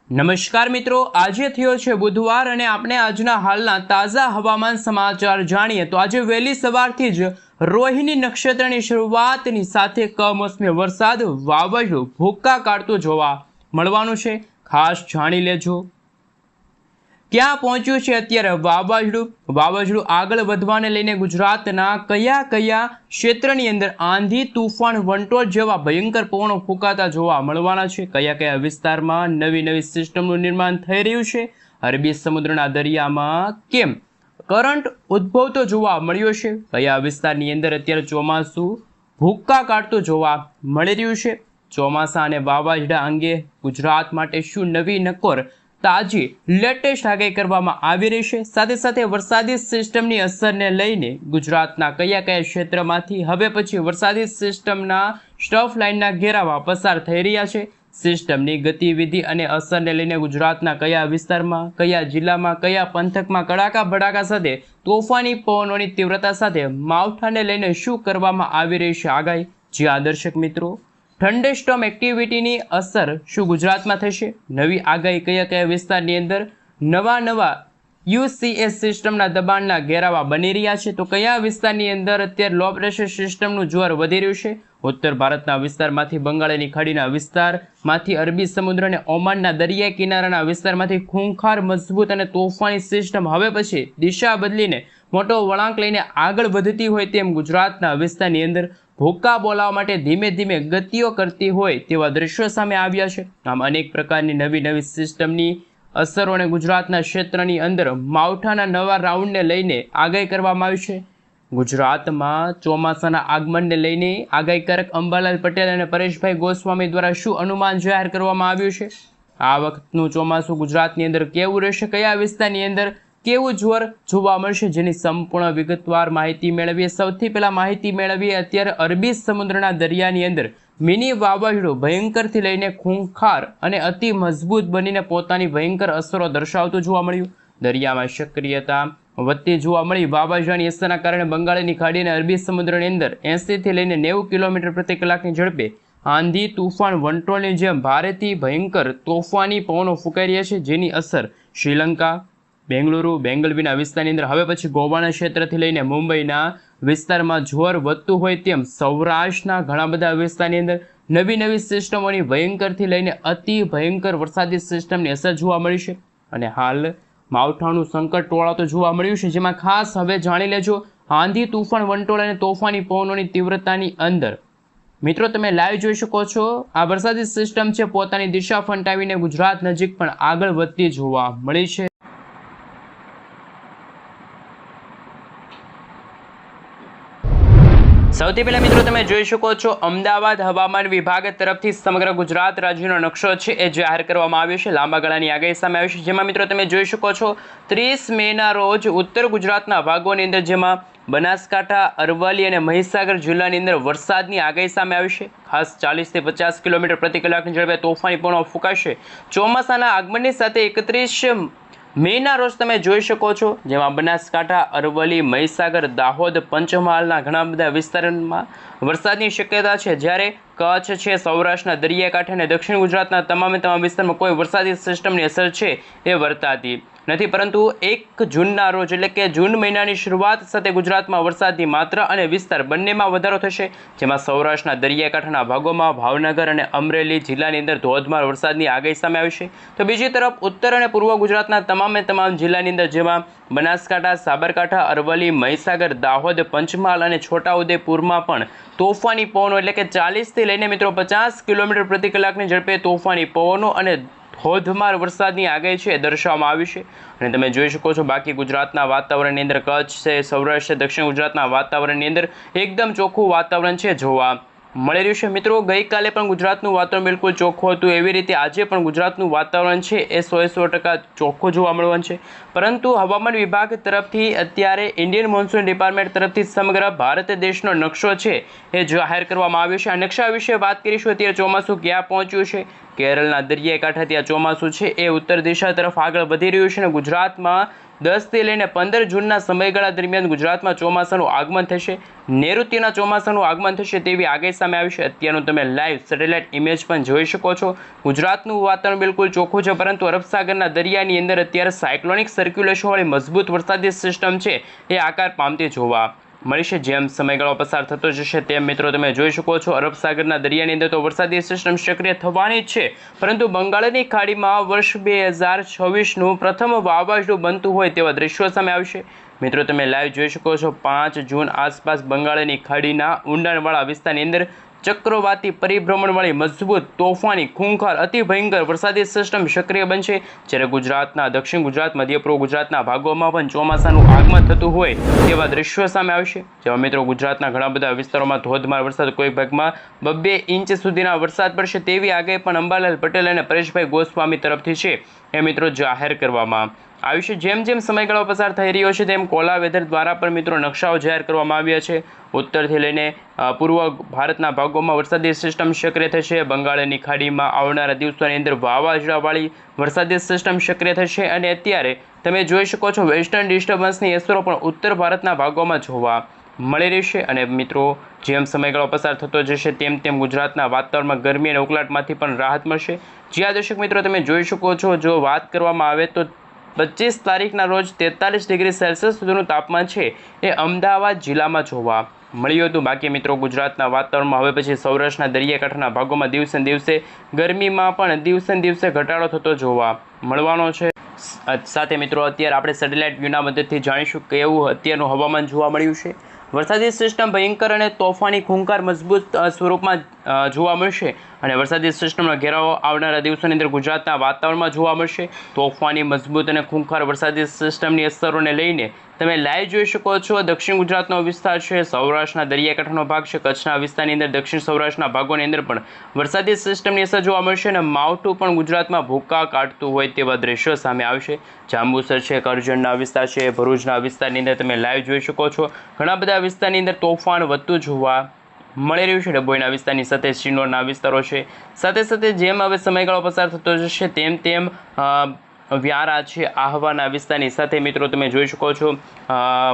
નમસ્કાર મિત્રો, આજે થયો છે બુધવાર અને આપણે આજના હાલના તાજા હવામાન સમાચાર જાણીએ તો આજે વહેલી સવારથી જ રોહિણી નક્ષત્રની શરૂઆતની સાથે કમોસમી વરસાદ વાવાઝોડું ભૂક્કા કાઢતું જોવા મળવાનું છે। ખાસ જાણી લેજો ક્યાં પહોંચ્યું છે અત્યારે વાવાઝોડું આગળ વધવાને લઈને ગુજરાતના કયા કયા ક્ષેત્રની અંદર આંધી તૂફાન વંટોળ જેવા ભયંકર પવનો ફૂંકાતા જોવા મળવાના છે, કયા કયા વિસ્તારમાં નવી સિસ્ટમનું નિર્માણ થઈ રહ્યું છે, અરબી સમુદ્રના દરિયામાં કેમ કરંટ ઉદ્ભવતો જોવા મળ્યો છે, કયા વિસ્તારની અંદર અત્યારે ચોમાસું ભૂક્કા કાઢતું જોવા મળી રહ્યું છે, ચોમાસા અને વાવાઝોડા અંગે ગુજરાત માટે શું નવી નકોર તાજી લેટેસ્ટ આગાહી કરવામાં આવી રહી છે। સાથે સાથે વરસાદી સિસ્ટમની અસરને લઈને ગુજરાતના કયા કયા ક્ષેત્રમાંથી હવે પછી વરસાદી સિસ્ટમના સ્ટફ લાઇનના ઘેરાવા પસાર થઈ રહ્યા છે, સિસ્ટમની ગતિવિધિ અને અસરને લઈને ગુજરાતના કયા વિસ્તારમાં, કયા જિલ્લામાં, કયા પંથકમાં કડાકા ભડાકા સાથે તોફાની પવનોની તીવ્રતા સાથે માવઠાને લઈને શું કરવામાં આવી રહી છે આગાહી। જ્યાં દર્શક મિત્રો થંડરસ્ટોર્મ એક્ટિવિટીની અસર શું ગુજરાતમાં થશે, નવી આગાહી કયા કયા વિસ્તારની અંદર નવા યુસીએસ સિસ્ટમના દબાણના ઘેરાવા બની રહ્યા છે, તો કયા વિસ્તારની અંદર અત્યારે લો પ્રેશર સિસ્ટમનું જોર વધી રહ્યું છે, ઉત્તર ભારતના વિસ્તારમાંથી બંગાળની ખાડીના વિસ્તારમાંથી અરબી સમુદ્ર અને ઓમાનના દરિયાઈ કિનારાના વિસ્તારમાંથી ખૂંખાર મજબૂત અને તોફાની સિસ્ટમ હવે પછી દિશા બદલીને મોટો વળાંક લઈને આગળ વધતી હોય તેમ ગુજરાતના વિસ્તારની અંદર ભૂક્કા બોલાવવા માટે ધીમે ધીમે ગતિઓ કરતી હોય તેવા દ્રશ્યો સામે આવ્યા છે। આમ અનેક પ્રકારની નવી સિસ્ટમની અસરોને ગુજરાતના ક્ષેત્રની અંદર માવઠાના નવા રાઉન્ડને લઈને આગાહી કરવામાં આવી છે। ગુજરાતમાં ચોમાસાના આગમનને લઈને આગાહીકારક અંબાલાલ પટેલ અને પરેશભાઈ ગોસ્વામી દ્વારા શું અનુમાન જાહેર કરવામાં આવ્યું છે, આ વખતનું ચોમાસું ગુજરાતની અંદર કેવું રહેશે, કયા વિસ્તારની અંદર કેવું જોર જોવા મળશે, જેની સંપૂર્ણ વિગતવાર માહિતી મેળવીએ। સૌથી પહેલા માહિતી મેળવીએ અત્યારે અરબી સમુદ્રના દરિયાની અંદર મિની વાવાઝોડું ભયંકરથી લઈને ખૂંખાર અને અતિ મજબૂત બનીને પોતાની ભયંકર અસરો દર્શાવતું જોવા મળ્યું, દરિયામાં સક્રિયતા વધતી જોવા મળી। વાવાઝોડાની અસરના કારણે બંગાળની ખાડી અને અરબી સમુદ્રની અંદર 80થી લઈને 90 કિલોમીટર પ્રતિ કલાકની ઝડપે આંધી તૂફાન વંટોળની જેમ ભારેથી ભયંકર તોફાની પવનો ફૂંકાઈ રહ્યા છે, જેની અસર શ્રીલંકા, બેંગલુરુ, બેંગલવીના વિસ્તારની અંદર હવે પછી ગોવાના ક્ષેત્રથી લઈને મુંબઈના વિસ્તારમાં જોર વધતું હોય તેમ સૌરાષ્ટ્રના ઘણા બધા વિસ્તારની અંદર નવી સિસ્ટમોની ભયંકરથી લઈને અતિ ભયંકર વરસાદી સિસ્ટમની અસર જોવા મળી છે અને હાલ માવઠાનું સંકટ ટોળાતું જોવા મળ્યું છે, જેમાં ખાસ હવે જાણી લેજો આંધી તૂફાન વંટોળ અને તોફાની પવનોની તીવ્રતાની અંદર મિત્રો તમે લાઈવ જોઈ શકો છો આ વરસાદી સિસ્ટમ છે પોતાની દિશા ફંટાવીને ગુજરાત નજીક પણ આગળ વધતી જોવા મળી છે। સૌથી પહેલા મિત્રો તમે જોઈ શકો છો અમદાવાદ હવામાન વિભાગ તરફથી સમગ્ર ગુજરાત રાજ્યનો નકશો છે એ જાહેર કરવામાં આવ્યો છે, લાંબા ગાળાની આગાહી સામે આવી છે, જેમાં મિત્રો તમે જોઈ શકો છો 30 મેના રોજ ઉત્તર ગુજરાતના ભાગોની અંદર જેમાં બનાસકાંઠા, અરવલ્લી અને મહીસાગર જિલ્લાની અંદર વરસાદની આગાહી સામે આવી છે। ખાસ 40 થી 50 કિલોમીટર પ્રતિ કલાકની ઝડપે તોફાની પવનો ફૂંકાશે। ચોમાસાના આગમનની સાથે 31 મેના રોજ તમે જોઈ શકો છો જેમાં બનાસકાંઠા, અરવલ્લી, મહીસાગર, દાહોદ, પંચમહાલના ઘણા બધા વિસ્તારોમાં વરસાદની શક્યતા છે, જ્યારે કચ્છ છે, સૌરાષ્ટ્રના દરિયાકાંઠે અને દક્ષિણ ગુજરાતના તમામ વિસ્તારમાં કોઈ વરસાદી સિસ્ટમની અસર છે એ વર્તાતી નથી, પરંતુ 1 જૂનના રોજ એટલે કે જૂન મહિનાની શરૂઆત સાથે ગુજરાતમાં વરસાદની માત્રા અને વિસ્તાર બંનેમાં વધારો થશે, જેમાં સૌરાષ્ટ્રના દરિયાકાંઠાના ભાગોમાં ભાવનગર અને અમરેલી જિલ્લાની અંદર ધોધમાર વરસાદની આગાહી સામે આવી છે। તો બીજી તરફ ઉત્તર અને પૂર્વ ગુજરાતના તમામ જિલ્લાની અંદર જેમાં બનાસકાંઠા, સાબરકાંઠા, અરવલ્લી, મહીસાગર, દાહોદ, પંચમહાલ અને છોટાઉદેપુરમાં પણ તોફાની પવનો એટલે કે 40થી લઈને મિત્રો 50 કિલોમીટર પ્રતિ કલાકની ઝડપે તોફાની પવનો અને ધોધમાર વરસાદની આગાહી છે દર્શાવવામાં આવી છે। અને તમે જોઈ શકો છો બાકી ગુજરાતના વાતાવરણની અંદર કચ્છ છે, સૌરાષ્ટ્ર, દક્ષિણ ગુજરાતના વાતાવરણની અંદર એકદમ ચોખ્ખું વાતાવરણ છે જોવા મળી રહ્યું છે। મિત્રો ગઈકાલે પણ ગુજરાતનું વાતાવરણ બિલકુલ ચોખ્ખું હતું, એવી રીતે આજે પણ ગુજરાતનું વાતાવરણ છે એ 100% ચોખ્ખું જોવા મળવાનું છે, પરંતુ હવામાન વિભાગ તરફથી અત્યારે ઇન્ડિયન મોન્સૂન ડિપાર્ટમેન્ટ તરફથી સમગ્ર ભારત દેશનો નકશો છે એ જાહેર કરવામાં આવ્યો છે। આ નકશા વિશે વાત કરીશું અત્યારે ચોમાસું ક્યાં પહોંચ્યું છે, કેરળના દરિયાઈ કાંઠે ત્યાં ચોમાસું છે એ ઉત્તર દિશા તરફ આગળ વધી રહ્યું છે અને ગુજરાતમાં 10 થી લઈને 15 જૂનના સમયગાળા દરમિયાન ગુજરાતમાં ચોમાસાનું આગમન થશે, નૈઋત્યના ચોમાસાનું આગમન થશે તેવી આગાહી સામે આવી છે। અત્યારનું તમે લાઈવ સેટેલાઇટ ઇમેજ પણ જોઈ શકો છો। ગુજરાતનું વાતાવરણ બિલકુલ ચોખ્ખું છે, પરંતુ અરબ સાગરના દરિયાની અંદર અત્યારે સાયક્લોનિક સર્ક્યુલેશનવાળી મજબૂત વરસાદી સિસ્ટમ છે એ આકાર પામતી જોવા મળી છે। જેમ સમયગાળો પસાર થતો જશે તેમ મિત્રો તમે જોઈ શકો છો અરબ સાગરના દરિયાની અંદર તો વરસાદી સિસ્ટમ સક્રિય થવાની જ છે, પરંતુ બંગાળની ખાડીમાં વર્ષ 2026નું પ્રથમ વાવાઝોડું બનતું હોય તેવા દ્રશ્યો સામે આવશે। મિત્રો તમે લાઈવ જોઈ શકો છો 5 જૂન આસપાસ બંગાળની ખાડીના ઊંડાણવાળા વિસ્તારની અંદર ચક્રવાતી પરિભ્રમણવાળી મજબૂત તોફાની ખૂંખાર અતિ ભયંકર વરસાદી સિસ્ટમ સક્રિય બનશે, જ્યારે ગુજરાતના દક્ષિણ ગુજરાત, મધ્ય પૂર્વ ગુજરાતના ભાગોમાં પણ ચોમાસાનું આગમન થતું હોય તેવા દ્રશ્યો સામે આવશે। જેમાં મિત્રો ગુજરાતના ઘણા બધા વિસ્તારોમાં ધોધમાર વરસાદ, કોઈ ભાગમાં 2 ઇંચ સુધીના વરસાદ પડશે તેવી આગાહી પણ અંબાલાલ પટેલ અને પરેશભાઈ ગોસ્વામી તરફથી છે એ મિત્રો જાહેર કરવામાં આવી છે। જેમ જેમ સમયગાળો પસાર થઈ રહ્યો છે તેમ કોલા વેધર દ્વારા પણ મિત્રો નકશાઓ જાહેર કરવામાં આવ્યા છે। ઉત્તરથી લઈને પૂર્વ ભારતના ભાગોમાં વરસાદી સિસ્ટમ સક્રિય થશે, બંગાળની ખાડીમાં આવનારા દિવસોની અંદર વાવાઝોડાવાળી વરસાદી સિસ્ટમ સક્રિય થશે અને અત્યારે તમે જોઈ શકો છો વેસ્ટર્ન ડિસ્ટર્બન્સની અસરો પણ ઉત્તર ભારતના ભાગોમાં જોવા મળી રહેશે। અને મિત્રો જેમ સમયગાળો પસાર થતો જશે તેમ તેમ ગુજરાતના વાતાવરણમાં ગરમી અને ઉકળાટમાંથી પણ રાહત મળશે। જ્યાં દર્શક મિત્રો તમે જોઈ શકો છો, જો વાત કરવામાં આવે તો 25 તારીખના રોજ 43 ડિગ્રી સેલ્સિયસ સુધીનું તાપમાન છે એ અમદાવાદ જિલ્લામાં જોવા મળ્યું હતું। બાકી મિત્રો ગુજરાતના વાતાવરણમાં હવે પછી સૌરાષ્ટ્રના દરિયાકાંઠાના ભાગોમાં દિવસે ને દિવસે ગરમીમાં પણ દિવસે ને દિવસે ઘટાડો થતો જોવા મળવાનો છે। સાથે મિત્રો અત્યારે આપણે સેટેલાઇટ વ્યૂના મદદથી જાણીશું કે એવું અત્યારનું હવામાન જોવા મળ્યું છે। વરસાદી સિસ્ટમ ભયંકર અને તોફાની ખૂંખાર મજબૂત સ્વરૂપમાં જોવા મળશે અને વરસાદી સિસ્ટમનો ઘેરાવો આવનારા દિવસોની અંદર ગુજરાતના વાતાવરણમાં જોવા મળશે। તોફાની મજબૂત અને ખૂંખાર વરસાદી સિસ્ટમની અસરોને લઈને તમે લાઈવ જોઈ શકો છો દક્ષિણ ગુજરાતનો વિસ્તાર છે, સૌરાષ્ટ્રના દરિયાકાંઠાનો ભાગ છે, કચ્છના વિસ્તારની અંદર દક્ષિણ સૌરાષ્ટ્રના ભાગોની અંદર પણ વરસાદી સિસ્ટમની અસર જોવા મળશે અને માવઠું પણ ગુજરાતમાં ભૂક્કા કાઢતું હોય તેવા દ્રશ્યો સામે આવશે। જાંબુસર છે, કરજણના વિસ્તાર છે, ભરૂચના વિસ્તારની અંદર તમે લાઈવ જોઈ શકો છો ઘણા બધા વિસ્તારની અંદર તોફાન વધતું જોવા મળી રહ્યું છે। ડભોઈના વિસ્તારની સાથે શિનોરના વિસ્તારો છે, સાથે સાથે જેમ હવે સમયગાળો પસાર થતો જશે તેમ તેમ વ્યારા છે, આહવાના વિસ્તારની સાથે મિત્રો તમે જોઈ શકો છો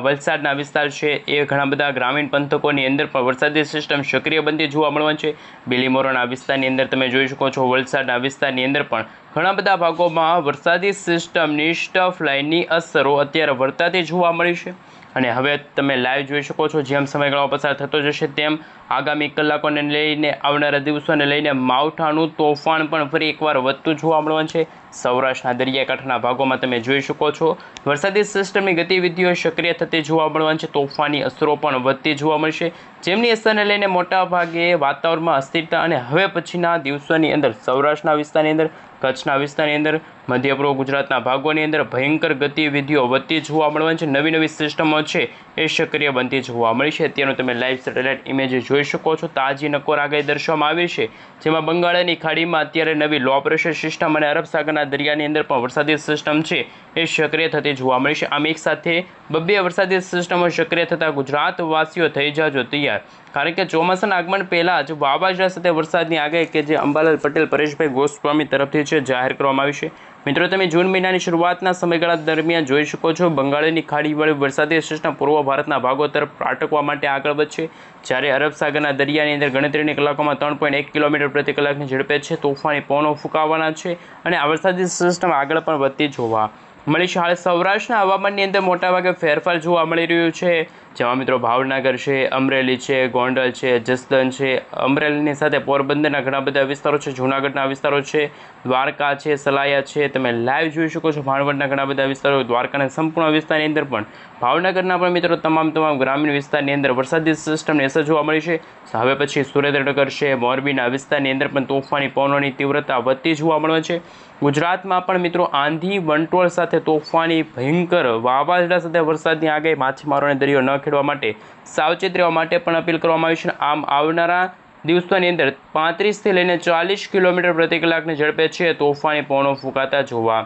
વલસાડના વિસ્તાર છે એ ઘણા બધા ગ્રામીણ પંથકોની અંદર પણ વરસાદી સિસ્ટમ સક્રિય બનતી જોવા મળવાની છે। બિલીમોરાના વિસ્તારની અંદર તમે જોઈ શકો છો વલસાડના વિસ્તારની અંદર પણ ઘણા બધા ભાગોમાં વરસાદી સિસ્ટમની સ્ટફ લાઇનની અસરો અત્યારે વર્તાતી જોવા મળી છે। અને હવે તમે લાઈવ જોઈ શકો છો જેમ સમયગાળો પસાર થતો જશે તેમ આગામી કલાકોને લઈને આવનારા દિવસોને લઈને માવઠાનું તોફાન પણ ફરી એકવાર વધતું જોવા મળવાનું છે। સૌરાષ્ટ્રના દરિયાકાંઠાના ભાગોમાં તમે જોઈ શકો છો વરસાદી સિસ્ટમની ગતિવિધિઓ સક્રિય થતી જોવા મળવાની છે, તોફાની અસરો પણ વધતી જોવા મળશે, જેમની અસરને લઈને મોટાભાગે વાતાવરણમાં અસ્થિરતા અને હવે પછીના દિવસોની અંદર સૌરાષ્ટ્રના વિસ્તારની અંદર, કચ્છના વિસ્તારની અંદર, મધ્ય પૂર્વ ગુજરાતના ભાગોની અંદર ભયંકર ગતિવિધિઓ વધતી જોવા મળવાની છે। નવી નવી સિસ્ટમો છે એ સક્રિય બનતી જોવા મળી છે। અત્યારનું તમે લાઈવ સેટેલાઇટ ઇમેજ જોઈ શકો છો તાજી નક્કોર આગાહી દર્શાવવામાં આવી છે, જેમાં બંગાળની ખાડીમાં અત્યારે નવી લો પ્રેશર સિસ્ટમ અને અરબ સાગરના દરિયાની અંદર પણ વરસાદી સિસ્ટમ છે એ સક્રિય થતી જોવા મળી છે। આમ એક સાથે 2 વરસાદી સિસ્ટમો સક્રિય થતાં ગુજરાતવાસીઓ થઈ જાજો તૈયાર, કારણ કે ચોમાસાના આગમન પહેલાં જ વાવાઝોડા સાથે વરસાદની આગાહી કે જે અંબાલાલ પટેલ, પરેશભાઈ ગોસ્વામી તરફથી છે જાહેર કરવામાં આવી છે। મિત્રો તમે જૂન મહિનાની શરૂઆતના સમયગાળા દરમિયાન જોઈ શકો છો બંગાળની ખાડીવાળી વરસાદી સિસ્ટમ પૂર્વ ભારતના ભાગો તરફ ત્રાટકવા માટે આગળ વધશે, જ્યારે અરબ સાગરના દરિયાની અંદર ગણતરીની કલાકોમાં 3.1 કિલોમીટર પ્રતિ કલાકની ઝડપે છે તોફાની પવનો ફૂંકાવાના છે અને આ વરસાદી સિસ્ટમ આગળ પણ વધતી જોવા મળી છે। હાલ સૌરાષ્ટ્રના હવામાનની અંદર મોટાભાગે ફેરફાર જોવા મળી રહ્યું છે, જેમાં મિત્રો ભાવનગર છે, અમરેલી છે, ગોંડલ છે, જસદન છે, અમરેલીની સાથે પોરબંદરના ઘણા બધા વિસ્તારો છે, જૂનાગઢના વિસ્તારો છે, દ્વારકા છે, સલાયા છે, તમે લાઈવ જોઈ શકો છો ભાણવડના ઘણા બધા વિસ્તારો, દ્વારકાના સંપૂર્ણ વિસ્તારની અંદર પણ, ભાવનગરના પણ મિત્રો તમામ ગ્રામીણ વિસ્તારની અંદર વરસાદી સિસ્ટમની અસર જોવા મળી છે। હવે પછી સુરેન્દ્રનગર છે, મોરબીના વિસ્તારની અંદર પણ તોફાની પવનોની તીવ્રતા વધતી જોવા મળે છે। ગુજરાતમાં પણ મિત્રો આંધી વંટોળ સાથે તોફાની ભયંકર વાવાઝોડા સાથે વરસાદની આગાહી માછીમારોને દરિયો ન ખેડવા માટે સાવચેત રહેવા માટે પણ અપીલ કરવામાં આવી છે। આમ આવનારા દિવસોની અંદર 35 થી લઈને 40 કિલોમીટર પ્રતિ કલાકની ઝડપે છે તોફાની પવનો ફૂંકાતા જોવા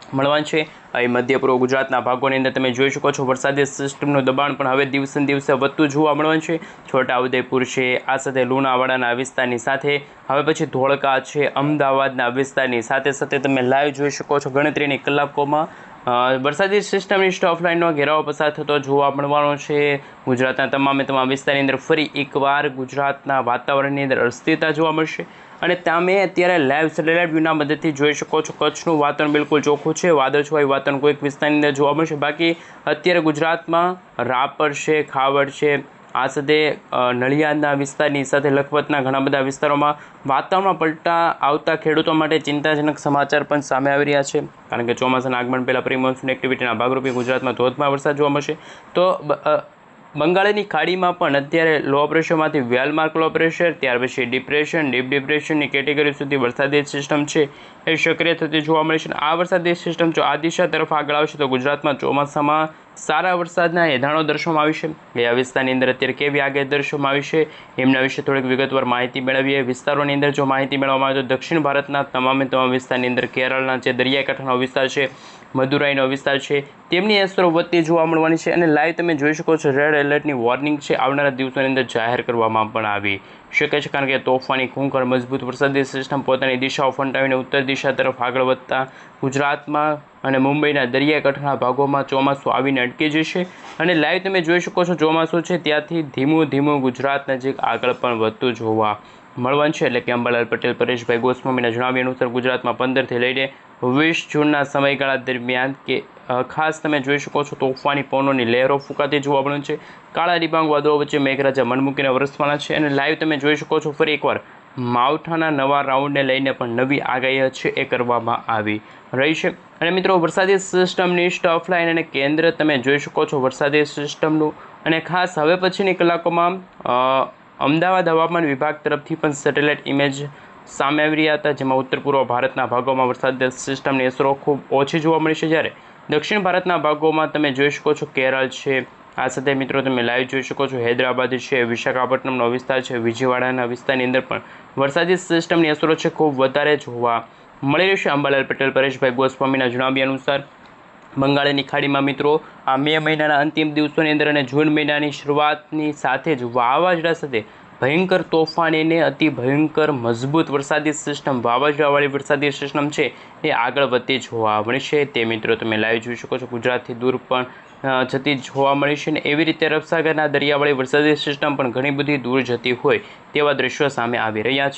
મળવાનું છે। અહીં મધ્ય પૂર્વ ગુજરાતના ભાગોની અંદર તમે જોઈ શકો છો વરસાદી સિસ્ટમનું દબાણ પણ હવે દિવસે દિવસે વધતું જોવા મળવાનું છે। છોટાઉદેપુર છે, આ સાથે લુણાવાડાના વિસ્તારની સાથે હવે પછી ધોળકા છે, અમદાવાદના વિસ્તારની સાથે સાથે તમે લાઈવ જોઈ શકો છો ગણતરીની કલાકોમાં વરસાદી સિસ્ટમની સ્ટોફ લાઇનનો ઘેરાવો પસાર થતો જોવા મળવાનો છે. ગુજરાતના તમામ વિસ્તારની અંદર ફરી એકવાર ગુજરાતના વાતાવરણની અંદર અસ્થિરતા જોવા મળશે અને તમે અત્યારે લાઈવ સેટેલાઇટ વ્યૂના મદદથી જોઈ શકો છો. કચ્છનું વાતાવરણ બિલકુલ ચોખ્ખું છે. વાદળછવાયું વાતાવરણ કોઈક વિસ્તારની અંદર જોવા મળશે. બાકી અત્યારે ગુજરાતમાં રાપર છે, ખાવડ છે, આ સાથે નડિયાદના વિસ્તારની સાથે લખપતના ઘણા બધા વિસ્તારોમાં વાતાવરણમાં પલટા આવતા ખેડૂતો માટે ચિંતાજનક સમાચાર પણ સામે આવી રહ્યા છે. કારણ કે ચોમાસાના આગમન પહેલાં પ્રી મોન્સૂન એક્ટિવિટીના ભાગરૂપે ગુજરાતમાં ધોધમાર વરસાદ જોવા મળશે. તો બંગાળની ખાડીમાં પણ અત્યારે લો પ્રેશરમાંથી વેલ માર્ક લો પ્રેશર, ત્યાર પછી ડિપ્રેશન, ડીપ ડિપ્રેશનની કેટેગરી સુધી વરસાદી સિસ્ટમ છે એ સક્રિય થતી જોવા મળે છે. આ વરસાદી સિસ્ટમ જો આ દિશા તરફ આગળ આવશે તો ગુજરાતમાં ચોમાસામાં સારા વરસાદના એધાણો દર્શવામાં આવી છે. એ આ વિસ્તારની અંદર અત્યારે કેવી આગાહી દર્શવામાં આવી છે એમના વિશે થોડીક વિગતવાર માહિતી મેળવીએ. વિસ્તારોની અંદર જો માહિતી મેળવવામાં આવે તો દક્ષિણ ભારતના તમામ વિસ્તારની અંદર કેરળના જે દરિયાકાંઠાનો વિસ્તાર છે, મદુરાઈનો વિસ્તાર છે, તેમની અસરો વધતી જોવા મળવાની છે અને લાઈવ તમે જોઈ શકો છો રેડ એલર્ટની વોર્નિંગ છે આવનારા દિવસોની અંદર જાહેર કરવામાં પણ આવી શકે છે. કારણ કે તોફાની ખૂંખર મજબૂત વરસાદી સિસ્ટમ પોતાની દિશાઓ ફંટાવીને ઉત્તર દિશા તરફ આગળ વધતા ગુજરાતમાં અને મુંબઈના દરિયાકાંઠાના ભાગોમાં ચોમાસું આવીને અટકી જશે અને લાઈવ તમે જોઈ શકો છો ચોમાસું છે ત્યાંથી ધીમું ધીમું ગુજરાત નજીક આગળ પણ વધતું જોવા મળવાનું છે. એટલે કે અંબાલાલ પટેલ, પરેશભાઈ ગોસ્વામીના જણાવ્યા અનુસાર ગુજરાતમાં 15થી લઈને 20 જૂનના સમયગાળા દરમિયાન કે ખાસ તમે જોઈ શકો છો તોફાની પવનોની લહેરો ફૂંકાતી જોવા મળે છે. કાળા ડિબાંગ વાદળો વચ્ચે મેઘરાજા મન મૂકીને વરસવાના છે અને લાઈવ તમે જોઈ શકો છો ફરી એકવાર માવઠાના નવા રાઉન્ડને લઈને પણ નવી આગાહી છે એ કરવામાં આવી રહી છે. અને મિત્રો વરસાદી સિસ્ટમની સ્ટફ લાઇન અને કેન્દ્ર તમે જોઈ શકો છો વરસાદી સિસ્ટમનું અને ખાસ હવે પછીની કલાકોમાં અમદાવાદ હવામાન વિભાગ તરફથી પણ સેટેલાઇટ ઇમેજ સામે આવી રહ્યા હતા, જેમાં ઉત્તર પૂર્વ ભારતના ભાગોમાં વરસાદી સિસ્ટમની અસરો ખૂબ ઓછી જોવા મળી છે. જ્યારે દક્ષિણ ભારતના ભાગોમાં તમે જોઈ શકો છો કેરળ છે, આ સાથે મિત્રો તમે લાઈવ જોઈ શકો છો હૈદરાબાદ છે, વિશાખાપટ્ટનમનો વિસ્તાર છે, વિજયવાડાના વિસ્તારની અંદર પણ વરસાદી સિસ્ટમની અસરો છે ખૂબ વધારે જોવા મળી રહી છે. અંબાલાલ પટેલ, પરેશભાઈ ગોસ્વામીના જણાવ્યા અનુસાર બંગાળની ખાડીમાં મિત્રો આ મે મહિનાના અંતિમ દિવસોની અંદર અને જૂન મહિનાની શરૂઆતની સાથે જ વાવાઝોડા સાથે ભયંકર તોફાનીને અતિ ભયંકર મજબૂત વરસાદી સિસ્ટમ વાવાઝોડાવાળી વરસાદી સિસ્ટમ છે એ આગળ વધતી જોવા મળશે. તે મિત્રો તમે લાઈવ જોઈ શકો છો ગુજરાતથી દૂર પણ જતી જોવા મળી છે અને એવી રીતે અરબ સાગરના દરિયાવાળી વરસાદી સિસ્ટમ પણ ઘણી બધી દૂર જતી હોય તેવા દ્રશ્યો સામે આવી રહ્યા છે.